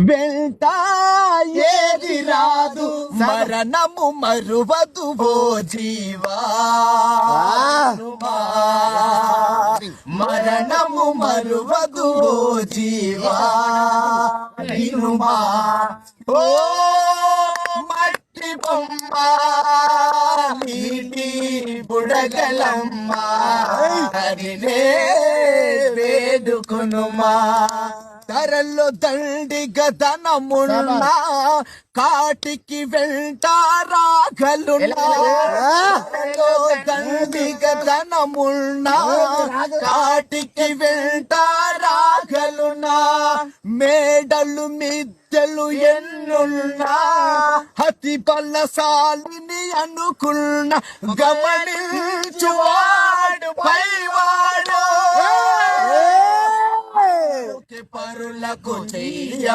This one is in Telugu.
వెంట ఏది రాదు మరణము మరువదు ఓ జీవా, మరణము మరువదు ఓ జీవా వినుమా. ఓ మట్టి బొమ్మ నీటి బుడగలమ్మ హరినే వేడుకునుమా. ధరల్లో దండిగ ధనమున్నా కాటికి వెంట రాగలున్నా, దండిగ ధనమున్నా కాటికి వెంట రాగలున్నా. మేడలు మిద్దెలు ఎన్నున్నా అతి బలశాలిని అనుకున్న గమనించువాడు పైవాడు పరులకు చెయ్య